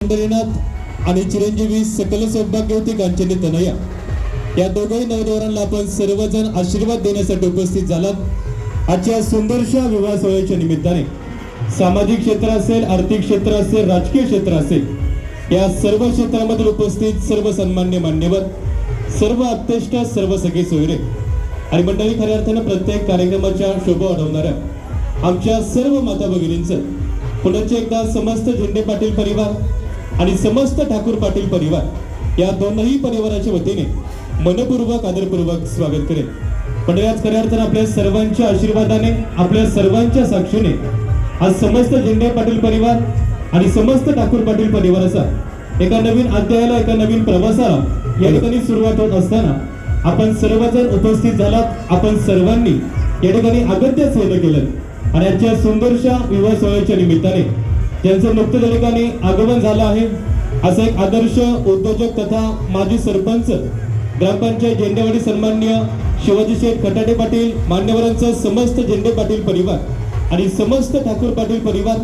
पंढरीनाथ आणि चिरंजीवी सकल सौभाग्यवती कांचनी तनया या दोघंही नवदोरांना आपण सर्वजण आशीर्वाद देण्यासाठी उपस्थित झालात। आजच्या सुंदरशा विवाह सोहळ्याच्या निमित्ताने सामाजिक क्षेत्र असेल, आर्थिक क्षेत्र असेल, राजकीय क्षेत्र असेल, या सर्व क्षेत्रामध्ये उपस्थित सर्व सन्मान्य मान्यवर, सर्व अत्यष्ट, सर्व सगळे सोयरे आणि मंडळी, खऱ्या अर्थानं प्रत्येक कार्यक्रमाच्या शोभा वाढवणाऱ्या आमच्या सर्व माता भगिनींचं पुण्याचे एकदा समस्त झेंडे पाटील परिवार आणि समस्त ठाकूर पाटील परिवार या दोनही परिवाराच्या वतीने मनपूर्वक आदरपूर्वक स्वागत करेल। पण याच खऱ्या अर्थानं आपल्या सर्वांच्या आशीर्वादाने, आपल्या सर्वांच्या साक्षीने आज समस्त झेंडे पाटील परिवार आणि समस्त ठाकूर पाटील परिवाराचा एका नवीन अध्यायाला, एका नवीन प्रवासाला या ठिकाणी सुरुवात होत असताना आपण सर्वजण उपस्थित झालात। आपण सर्वांनी या ठिकाणी अगत्य सेवा केलं आणि आजच्या सुंदरशा विवाह सोहळ्याच्या निमित्ताने ज्यांचं नुकतं त्या ठिकाणी आगमन झालं आहे, असा एक आदर्श उद्योजक तथा माजी सरपंच ग्रामपंचायत झेंडेवाडी सन्मान्य शिवाजी शेठ खटाटे पाटील मान्यवरांचा समस्त झेंडे पाटील परिवार आणि समस्त ठाकूर पाटील परिवार